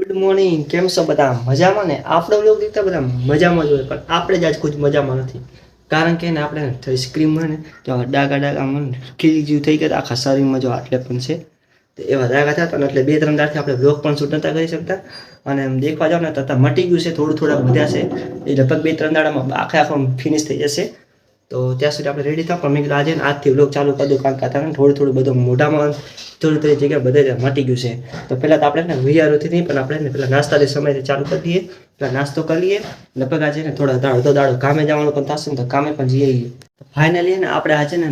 Good morning, કેમ છો બધા મજામાં ને? આપણો લોક દીકતા બધા મજામાં જ હોય, પણ આપણે જ આજ ખુદ મજામાં નથી. કારણ કે આપણે સ્ક્રીનમાં ને જો ડાઘા ડાઘા મને ખીલી જેવું થઈ ગયા આખા શરીરમાં જો આટલે પણ છે. તો એવા ડાઘા થતા ને એટલે 2-3 દાડથી આપણે બ્લોગ પણ શૂટ નતા કરી શકતા. અને એમ દેખવા જાવ ને તો મટી ગયું છે, થોડું થોડા વધ્યા છે. એ લગભગ 2-3 દાડામાં આખો ફિનિશ થઈ જશે. તો ત્યાં સુધી આપણે રેડી થાવ. પણ મેં કીધું આજે આજથી વ્લોગ ચાલુ કરી દઉં, કારણ કે અત્યારે થોડું બધું મોઢામાં થોડી થોડી જગ્યા બધે મટી ગયું છે. તો પહેલાં તો આપણે વિયારોથી નહીં, પણ આપણે પહેલાં નાસ્તાની સમયથી ચાલુ કરી દઈએ. પહેલાં નાસ્તો કરી લઈએ. લગભગ આજે ને થોડા અડધો દાડો કામે જવાનું પણ થશે ને, તો કામે પણ જઈએ. ફાઇનલી ને આપણે આજે ને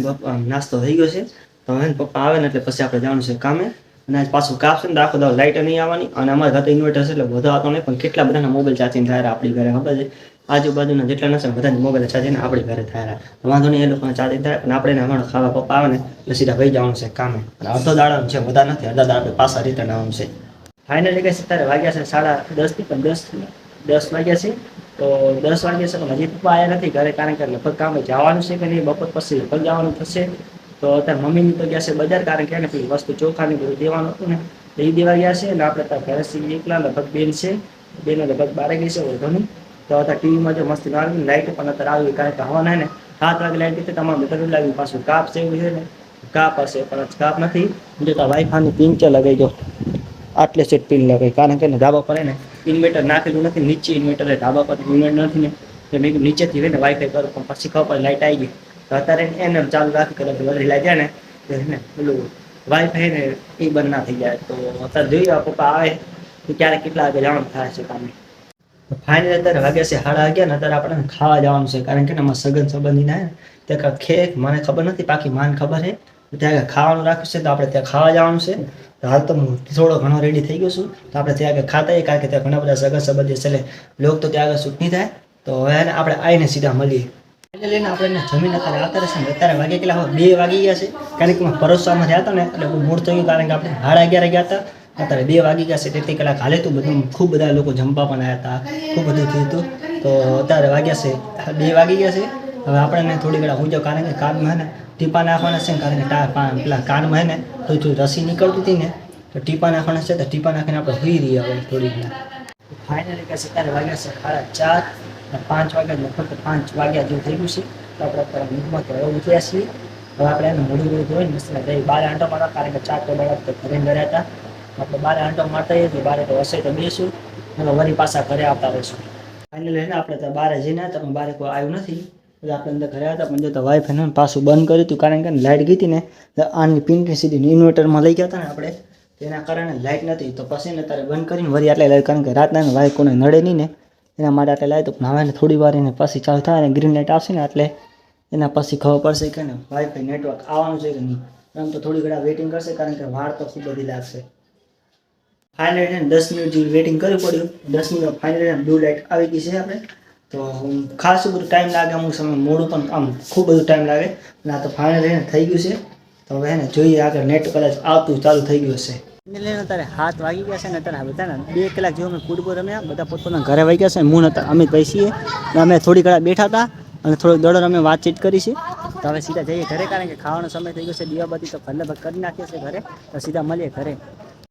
નાસ્તો થઈ ગયો છે. તો હવે પપ્પા આવે ને એટલે પછી આપણે જવાનું છે કામે. અને આજ પાછું કાપશે ને તો આખો દાડો લાઇટ નહીં આવવાની. અને અમારા ઘરે ઇન્વર્ટર છે એટલે બધો આવતો નહીં, પણ કેટલા બધાના મોબાઈલ ચાર્જિંગ થાય આપણી ઘરે ખબર છે. આજુબાજુના જેટલા નશે બધાની મોબાઈલ ચાર્જિંગ આપણી ઘરે થાય. વાંધો નહીં, એ લોકોને ચાર્જિંગ થાય. પણ આપણે અમારો ખાવા પપ્પા આવે ને એટલે સીધા ભાઈ જવાનું છે કામે. અને અડધો દાડો છે, બધા નથી, અડધા દાડા આપણે પાછા રિટર્ન આવવાનું છે. ફાઇનલી કઈ અત્યારે વાગ્યા છે 10:30 પણ 10 વાગ્યા છે. તો 10 વાગ્યા છે પણ હજી પપ્પા આવ્યા નથી ઘરે, કારણ કે લગભગ કામે જવાનું છે કે નહીં, બપોર પછી લગભગ જવાનું થશે. તો અત્યારે મમ્મીની તો ગયા છે બજાર, કારણ કે એને પેલી વસ્તુ ચોખાની બધું દેવાનું હતું ને, એ દેવા ગયા છે. અને આપણે ત્યાં ઘરે છીએ એકલા, લગભગ બેન છે, બેનો લગભગ બારે ગઈ છે વધુની. તો અત્યારે ટીવીમાં જો મસ્તી આવી લાઈટ પણ અત્યારે આવી, કારણ કે હવા ને 7 વાગે લાઈટ હતી. તમારે બધું લાગ્યું પાછું કાપ છે એવું છે ને, કાપ હશે પણ કાપ નથી. જો તો વાઈફાઈની પિન છે લગાવી દો, આટલે સેટ પિન લગાવી, કારણ કે ધાબા પર ને ઇન્વર્ટર નાખેલું નથી, નીચે ઇન્વર્ટર ધાબા પર ઇન્વર્ટર નથી ને, તો મેં નીચેથી હોય ને વાઈફાઈ કરું, પણ પછી ખબર લાઈટ આવી ગઈ. તો અત્યારે એને ચાલુ રાખી કરે તો વળી લાઈ જાય ને પેલું વાઈફાઈ ને એ બંધ ના થઈ જાય. તો અત્યારે જોઈએ પપ્પા આવે તો ક્યારે કેટલા વાગે જવાનું થાય છે કામે. ફાઇનલ અત્યારે વાગ્યા છે 11:30 ને અત્યારે આપણે ખાવા જવાનું છે, કારણ કે એમાં સગન સંબંધી ના ત્યાં ખેત મને ખબર નથી, બાકી માન ખબર છે. ત્યાં ખાવાનું રાખ્યું છે, તો આપણે ત્યાં ખાવા જવાનું છે. હાલ તો હું થોડો ઘણો રેડી થઈ ગયો છું. તો આપણે ત્યાં આગળ ખાતા હોઈએ, કારણ કે ત્યાં ઘણા બધા સગા સંબંધી છે, લોક તો ત્યાં આગળ શૂટ નહીં થાય. તો હવે આપણે આવીને સીધા મળીએ. લઈને આપણે જમીન અત્યારે આવતા રહેશે ને. અત્યારે વાગે કેટલા 2 વાગી ગયા છે, કારણ કે પરોસવામાં રહ્યા હતા ને એટલે બહુ મૂળ થઈ ગયું, કારણ કે આપણે 11:30 ગયા હતા. અત્યારે 2 વાગી ગયા છે, તેથી કલાક હાલે તું બધું ખૂબ બધા લોકો જમવા પણ આવ્યા હતા, ખૂબ બધું થયું હતું. તો અત્યારે વાગ્યા છે 2 વાગી ગયા છે. હવે આપણે થોડી ઘણા હું જાઉં, કારણ કે કાનમાં ને ટીપા નાખવાના છે, કારણ કે પેલા કાનમાં ને થોડી રસી નીકળતી હતી ને, તો ટીપા નાખવાના છે. તો ટીપા નાખીને આપણે સુઈ રહીએ હવે થોડી ઘણા. ફાઇનલી કે અત્યારે વાગ્યા છે 4:30, 5 વાગ્યા લગભગ 5 વાગ્યા જેવું થઈ ગયું છે. તો આપણે અત્યારે ઊંઘમાં તો હવે ઉઠ્યા છીએ. હવે આપણે એને મોડું જોઈને મસ્ત જઈ બારે આંટો મારવા, કારણ કે 4 વાગ્યા તો ઘરે ગયા હતા. આપણે બારે આંટો મારતા જઈએ, બારે તો હશે તો બેસું અને વળી પાછા ઘરે આવતા રહીશું. ફાઇનલી ને આપણે ત્યાં બારે જઈને હતા, પણ બારે કોઈ આવ્યું નથી. એટલે આપણે અંદર ઘરે હતા, પણ જો તો વાઈફાઈ પાછું બંધ કર્યું હતું, કારણ કે લાઇટ ગઈ હતી ને, આની પિનથી સીધી ઇન્વર્ટરમાં લઈ ગયા હતા ને આપણે, તેના કારણે લાઇટ નથી. તો પછી ને તારે બંધ કરીને વળી આટલે લાઈટ, કારણ કે રાતના વાય કોને નડે નહીં ને, એના માટે આટલે લાઈટ. પણ હવે ને થોડી વાર એને પછી ચાલુ થાય ને ગ્રીન લાઇટ આવશે ને, એટલે એના પછી ખબર પડશે કે ને વાઈફાઈ નેટવર્ક આવવાનું છે કે નહીં. આમ તો થોડી ઘણા વેઇટિંગ કરશે, કારણ કે વાર તો ખૂબ બધી લાગશે. ફાઇનલી 10 મિનિટ જેવી વેઇટિંગ કરવી પડ્યું. 10 મિનિટ ફાઇનલી બ્લુ લાઇટ આવી ગઈ છે આપણે. તો ખાસ બધું ટાઈમ લાગે, અમુક સમય મોડું પણ આમ ખૂબ બધું ટાઈમ લાગે. અને આ તો ફાઇનલી થઈ ગયું છે. તો હવે એને જોઈએ આગળ નેટ કદાચ આવતું ચાલુ થઈ ગયું હશે. અત્યારે 7 વાગી ગયા છે ને, અત્યારે બધા ને 2 કલાક જેવું અમે ફૂટબોલ રમ્યા, બધા પોતાના ઘરે વાગી ગયા છે. હું નતા અમિત ભાઈ છીએ, અમે થોડી ઘણા બેઠા હતા અને થોડોક દડો અમે વાતચીત કરી છે. તો હવે સીધા જઈએ ઘરે, કારણ કે ખાવાનો સમય થઈ ગયો છે. દીવાબત્તી તો ભલે કરી નાખીએ છીએ ઘરે, તો સીધા મળીએ ઘરે.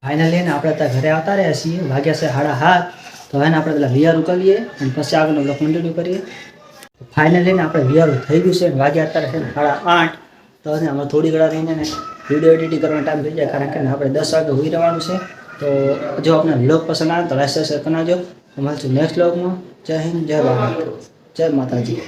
ફાઇનલી ને આપણે ત્યાં ઘરે આવતા રહ્યા છીએ, વાગ્યા છે 7:30. તો હવે આપણે પેલા વિયારું કરીએ અને પછી આગળનો બ્લોગ કન્ટિન્યુ કરીએ. ફાઇનલી ને આપણે વિયારું થઈ ગયું છે, વાગ્યા અત્યારે છે 8:30. તો અમે થોડી ઘણા રહીને ને વિડીયો એડિટિંગ કરવાનો ટાઈમ થઈ જાય, કારણ કે આપણે 10 વાગે હોઈ રહેવાનું છે. તો જો આપણે બ્લોગ પસંદ આવે તો લાઈક શેર કરી નાખજો. મળશું નેક્સ્ટ બ્લોગમાં. જય હિન્દ, જય ભારત, જય માતાજી.